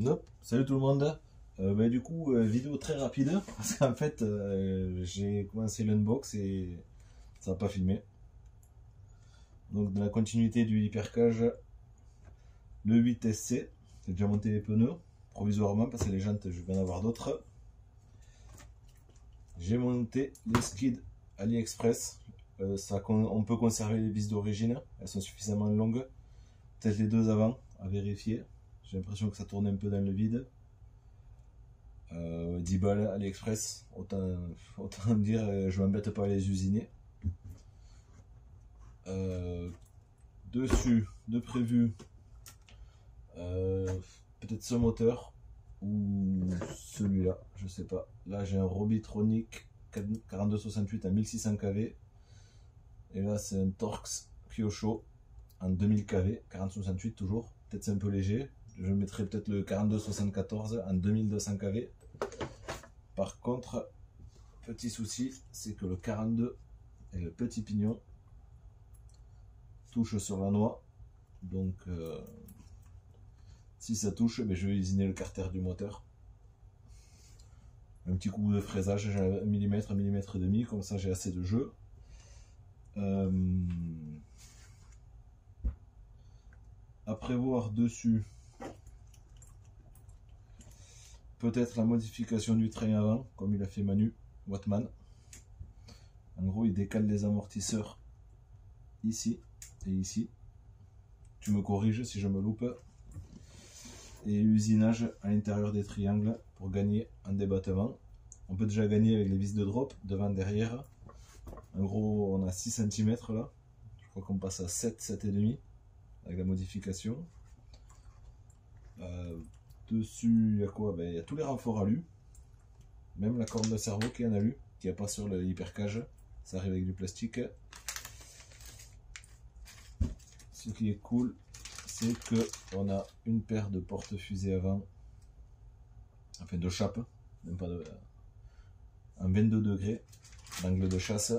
Nope. Salut tout le monde. Du coup, vidéo très rapide parce qu'en fait, j'ai commencé l'unbox et ça n'a pas filmé. Donc, dans la continuité du Hypercage, le 8SC, j'ai déjà monté les pneus provisoirement parce que les jantes, je vais en avoir d'autres. J'ai monté les skids AliExpress. On peut conserver les vis d'origine, elles sont suffisamment longues. Peut-être les deux avant à vérifier. J'ai l'impression que ça tourne un peu dans le vide. 10 balles AliExpress, autant dire, je m'embête pas à les usiner. Dessus, de prévu, peut-être ce moteur ou celui-là, je sais pas. Là j'ai un Robitronic 4268 à 1600 kV et là c'est un Torx Kyosho en 2000 kV, 4068 toujours. Peut-être c'est un peu léger. Je mettrai peut-être le 4274 en 2200 kV. Par contre, petit souci, c'est que le 42 et le petit pignon touchent sur la noix. Donc, si ça touche, je vais usiner le carter du moteur. Un petit coup de fraisage, j'ai 1 mm, 1 mm et demi, comme ça j'ai assez de jeu. À prévoir dessus, peut-être la modification du train avant, comme il a fait Manu Wattman. En gros, il décale les amortisseurs ici et ici. Tu me corriges si je me loupe. Et usinage à l'intérieur des triangles pour gagner en débattement. On peut déjà gagner avec les vis de drop, devant, derrière. En gros, on a 6 cm là. Je crois qu'on passe à 7, 7,5 avec la modification. Dessus, il y a quoi? Il y a tous les renforts alu. Même la corne de cerveau qui est en alu, qui n'y a pas sur le Hypercage. Ça arrive avec du plastique. Ce qui est cool, c'est que on a une paire de porte-fusées avant. Enfin, de chape. Même pas de... en 22 degrés. L'angle de chasse.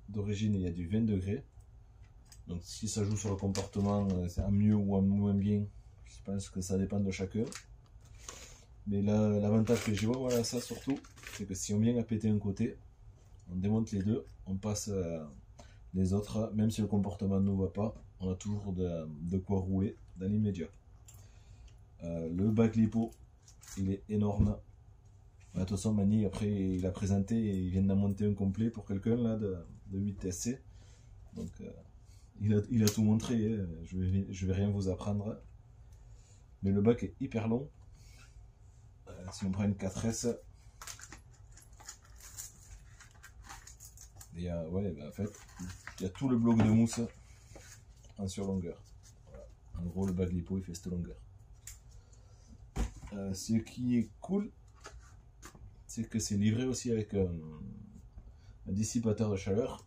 D'origine, il y a du 20 degrés. Donc, si ça joue sur le comportement, c'est un mieux ou un moins bien. Je pense que ça dépend de chacun. Mais là, l'avantage que j'y vois, voilà, ça surtout, c'est que si on vient à péter un côté, on démonte les deux, on passe les autres, même si le comportement ne nous va pas, on a toujours de quoi rouler dans l'immédiat. Le bac lipo, il est énorme. De toute façon, Mani, après, il a présenté et il vient d'en monter un complet pour quelqu'un là de 8SC. Donc, il a tout montré, hein. Je vais rien vous apprendre. Mais le bac est hyper long. Si on prend une 4S, il y a, en fait, il y a tout le bloc de mousse en surlongueur. Voilà. En gros, le bac lipo, il fait cette longueur. Ce qui est cool, c'est que c'est livré aussi avec un dissipateur de chaleur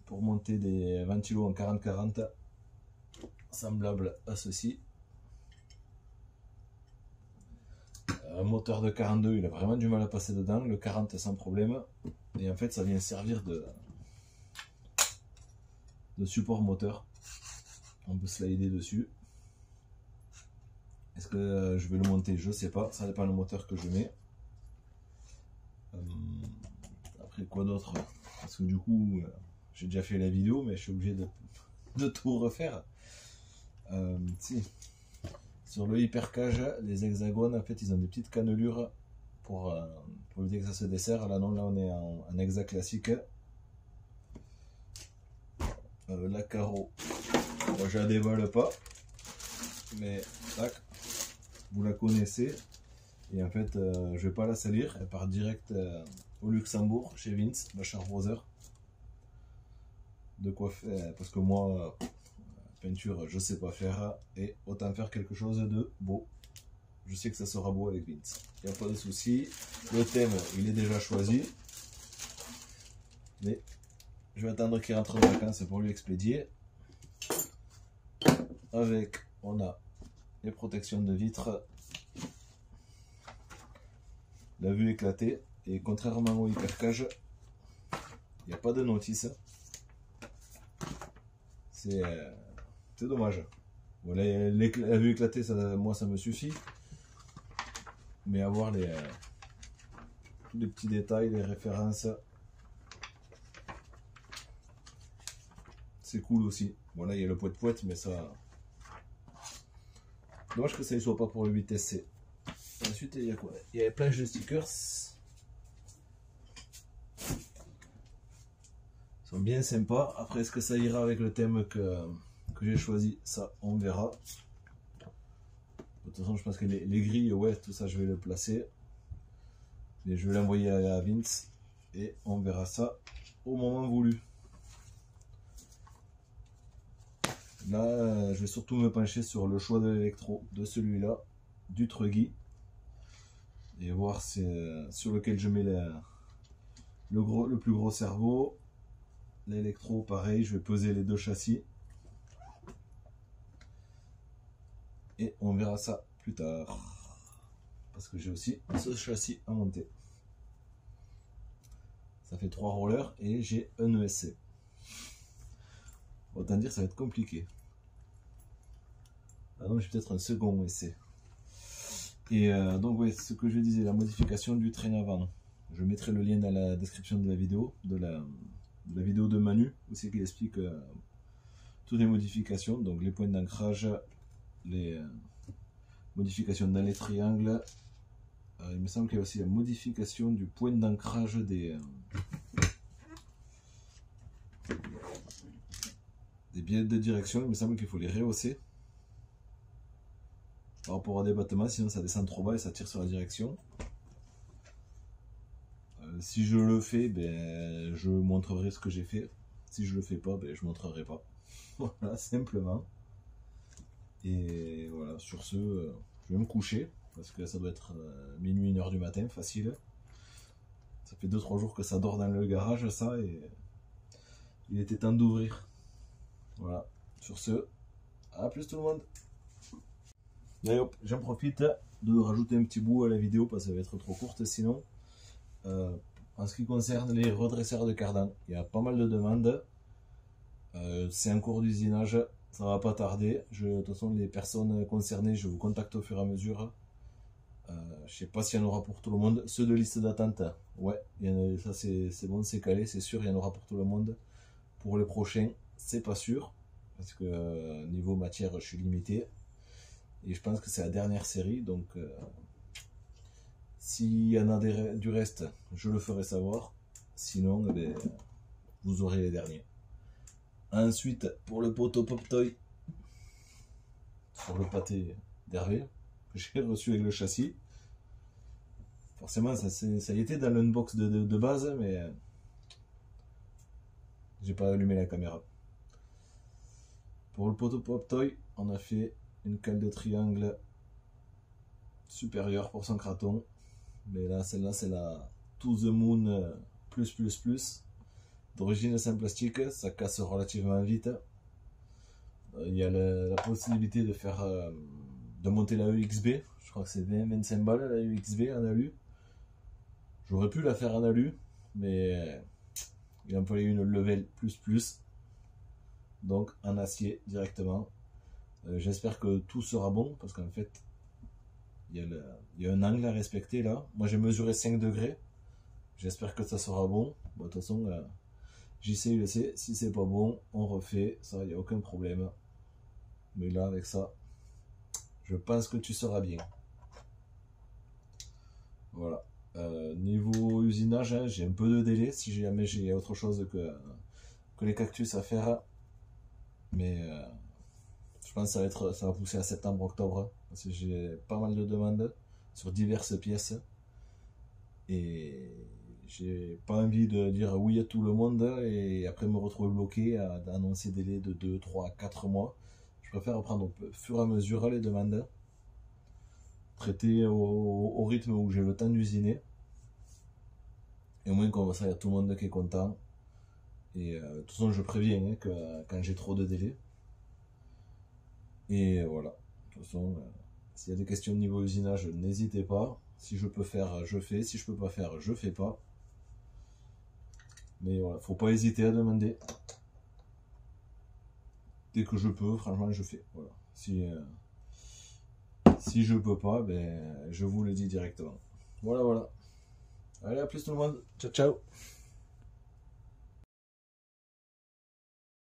pour monter des ventilos en 40-40 semblables à ceci. Un moteur de 42, il a vraiment du mal à passer dedans, le 40 sans problème. Et en fait, ça vient servir de support moteur. On peut slider dessus. Est-ce que je vais le monter? Je sais pas, ça dépend du moteur que je mets. Après, quoi d'autre? Parce que du coup, j'ai déjà fait la vidéo, mais je suis obligé de tout refaire. Si. Sur le Hypercage, les hexagones, en fait, ils ont des petites cannelures pour éviter que ça se desserre. Là, non, là, on est en hexa classique. La carreau, moi, je la dévoile pas, mais tac, vous la connaissez. Et en fait, je vais pas la salir. Elle part direct au Luxembourg, chez Vince, Bachar Brother. De quoi faire, parce que moi, peinture, je sais pas faire, et autant faire quelque chose de beau. Je sais que ça sera beau avec Vince. Il n'y a pas de souci. Le thème, il est déjà choisi. Mais je vais attendre qu'il rentre de vacances pour lui expédier. Avec, on a les protections de vitres. La vue éclatée. Et contrairement au Hypercage, il n'y a pas de notice. C'est dommage. Voilà, la vue éclatée, ça, moi ça me suffit. mais avoir tous les petits détails, les références, c'est cool aussi. Bon là il y a le poète-poète, mais ça... Dommage que ça ne soit pas pour le 8SC. Ensuite il y a quoi? Il y a les planches de stickers. Ils sont bien sympas. Après est-ce que ça ira avec le thème que j'ai choisi? Ça on verra. De toute façon je pense que les grilles, ouais, tout ça je vais le placer. Et je vais l'envoyer à Vince et on verra ça au moment voulu. Là, je vais surtout me pencher sur le choix de l'électro de celui-là, du Truggy, et voir sur lequel je mets le plus gros cerveau. L'électro, pareil, je vais peser les deux châssis. Et on verra ça plus tard. Parce que j'ai aussi ce châssis à monter. Ça fait 3 rollers et j'ai un ESC. Autant dire ça va être compliqué. Ah non, j'ai peut-être un second ESC. Et donc oui, ce que je disais, la modification du train avant. Je mettrai le lien dans la description de la vidéo, de la vidéo de Manu, aussi qui explique toutes les modifications, donc les points d'ancrage, les modifications dans les triangles. Il me semble qu'il y a aussi la modification du point d'ancrage des bielles de direction. Il me semble qu'il faut les rehausser par rapport au débattement, sinon ça descend trop bas et ça tire sur la direction. Si je le fais, ben, je montrerai ce que j'ai fait. Si je le fais pas, ben, je montrerai pas. Voilà, simplement. Et voilà, sur ce, je vais me coucher, parce que ça doit être minuit, 1h du matin, facile. Ça fait 2-3 jours que ça dort dans le garage, ça, et il était temps d'ouvrir. Voilà, sur ce, à plus tout le monde. Et hop, j'en profite de rajouter un petit bout à la vidéo, parce que ça va être trop courte sinon. En ce qui concerne les redresseurs de cardan, il y a pas mal de demandes. C'est en cours d'usinage, ça va pas tarder. De toute façon, les personnes concernées, je vous contacte au fur et à mesure. Je sais pas s'il y en aura pour tout le monde. Ceux de liste d'attente, ouais, ça c'est bon, c'est calé, c'est sûr, il y en aura pour tout le monde. Pour les prochains, c'est pas sûr, parce que niveau matière, je suis limité. Et je pense que c'est la dernière série, donc s'il y en a du reste, je le ferai savoir. Sinon, eh bien, vous aurez les derniers. Ensuite, pour le poteau Pop Toy, sur le pâté d'Hervé, que j'ai reçu avec le châssis. Forcément, ça y était dans l'unbox de base, mais j'ai pas allumé la caméra. Pour le poteau Pop Toy, on a fait une cale de triangle supérieure pour son craton. Mais là, celle-là, c'est la To The Moon plus. D'origine c'est en plastique, ça casse relativement vite. Il y a la possibilité de faire de monter la EXB. Je crois que c'est 20-25 balles la EXB en alu. J'aurais pu la faire en alu, mais il en fallait une level plus. Donc en acier directement. J'espère que tout sera bon, parce qu'en fait il y a un angle à respecter là. Moi j'ai mesuré 5 degrés. J'espère que ça sera bon. Bon, de toute façon, JC le sait. Si c'est pas bon, on refait. Ça, il n'y a aucun problème. Mais là, avec ça, je pense que tu seras bien. Voilà. Niveau usinage, hein, j'ai un peu de délai. Si jamais j'ai autre chose que les cactus à faire. Mais je pense que ça va pousser à septembre-octobre. Parce que j'ai pas mal de demandes sur diverses pièces. Et j'ai pas envie de dire oui à tout le monde et après me retrouver bloqué à annoncer des délais de 2, 3, 4 mois. Je préfère prendre au fur et à mesure les demandes, traiter au rythme où j'ai le temps d'usiner. Et au moins comme ça, il y a tout le monde qui est content. Et de toute façon, je préviens hein, que quand j'ai trop de délais. Et voilà. De toute façon, s'il y a des questions de niveau usinage, n'hésitez pas. Si je peux faire, je fais. Si je peux pas faire, je fais pas. Mais voilà, faut pas hésiter à demander. Dès que je peux, franchement, je fais. Voilà. Si je peux pas, ben, je vous le dis directement. Voilà, voilà. Allez, à plus tout le monde. Ciao, ciao.